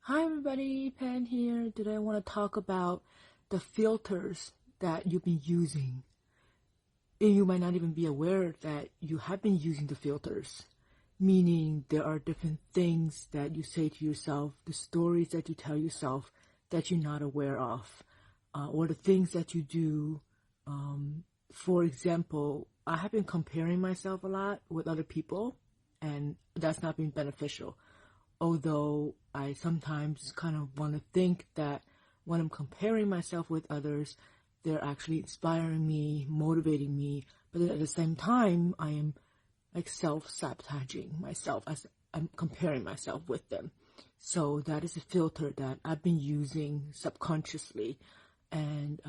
Hi everybody, Pan here. Today I want to talk about the filters that you've been using. And you might not even be aware that you have been using the filters. Meaning there are different things that you say to yourself, the stories that you tell yourself that you're not aware of, or the things that you do. For example, I have been comparing myself a lot with other people, and that's not been beneficial. Although I sometimes kind of want to think that when I'm comparing myself with others, they're actually inspiring me, motivating me, but then at the same time, I am like self-sabotaging myself as I'm comparing myself with them. So that is a filter that I've been using subconsciously. And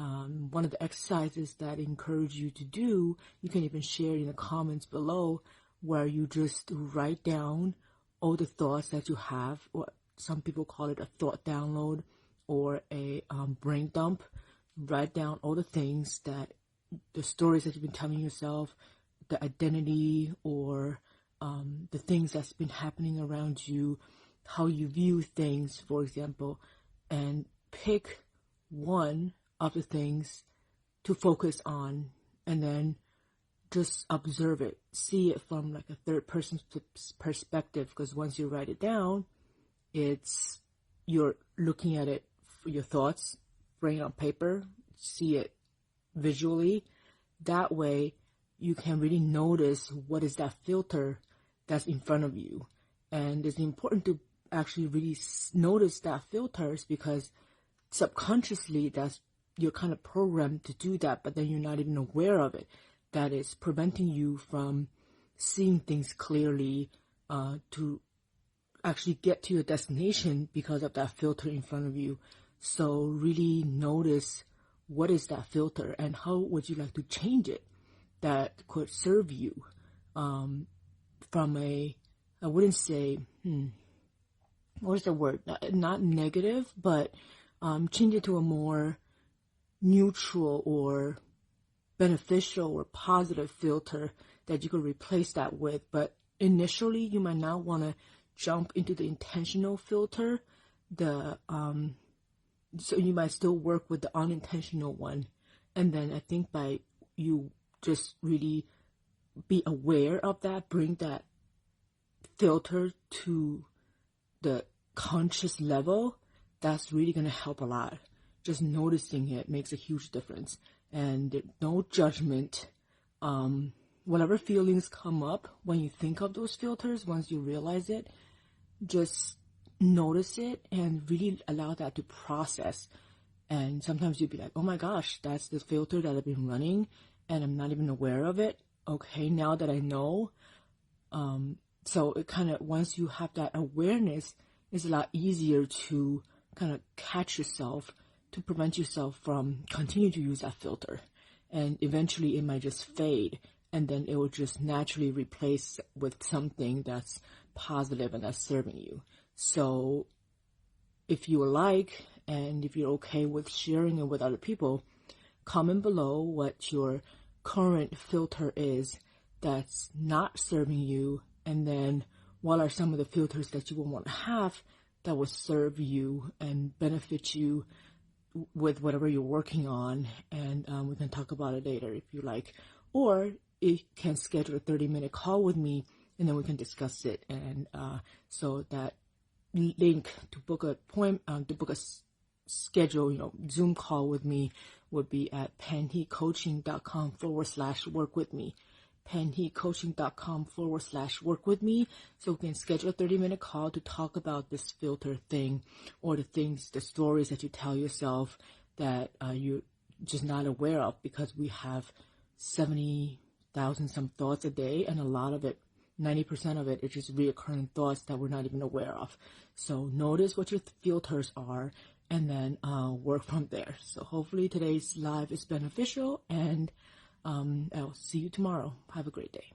one of the exercises that I encourage you to do, you can even share in the comments below, where you just write down all the thoughts that you have, or some people call it a thought download or a brain dump. Write down all the things that, the stories that you've been telling yourself, the identity or the things that's been happening around you, how you view things, for example, and pick one of the things to focus on, and then just observe it, see it from like a third person's perspective, because once you write it down, you're looking at it for your thoughts, bring it on paper, see it visually. That way you can really notice what is that filter that's in front of you. And it's important to actually really notice that filters, because subconsciously you're kind of programmed to do that, but then you're not even aware of it. That is preventing you from seeing things clearly, to actually get to your destination because of that filter in front of you. So really notice what is that filter and how would you like to change it that could serve you, from I wouldn't say, what is the word? Not negative, but change it to a more neutral or beneficial or positive filter that you could replace that with. But initially you might not want to jump into the intentional filter, so you might still work with the unintentional one. And then I think by you just really be aware of that, bring that filter to the conscious level, that's really going to help a lot. Just noticing it makes a huge difference. And no judgment. Whatever feelings come up when you think of those filters, once you realize it, just notice it and really allow that to process. And sometimes you'll be like, oh my gosh, that's the filter that I've been running and I'm not even aware of it. Okay, now that I know. So it kind of, once you have that awareness, it's a lot easier to kind of catch yourself, to prevent yourself from continuing to use that filter. And eventually it might just fade, and then it will just naturally replace with something that's positive and that's serving you. So if you like, and if you're okay with sharing it with other people, comment below what your current filter is that's not serving you, and then what are some of the filters that you will want to have that will serve you and benefit you with whatever you're working on. And we can talk about it later if you like, or you can schedule a 30-minute call with me and then we can discuss it. And so that link to book a schedule, Zoom call with me would be at panhecoaching.com/work with me. panhecoaching.com/work with me. So we can schedule a 30-minute call to talk about this filter thing, or the stories that you tell yourself that you're just not aware of, because we have 70,000 some thoughts a day, and a lot of it, 90% of it, is just reoccurring thoughts that we're not even aware of. So notice what your filters are, and then work from there. So hopefully today's live is beneficial, and I'll see you tomorrow. Have a great day.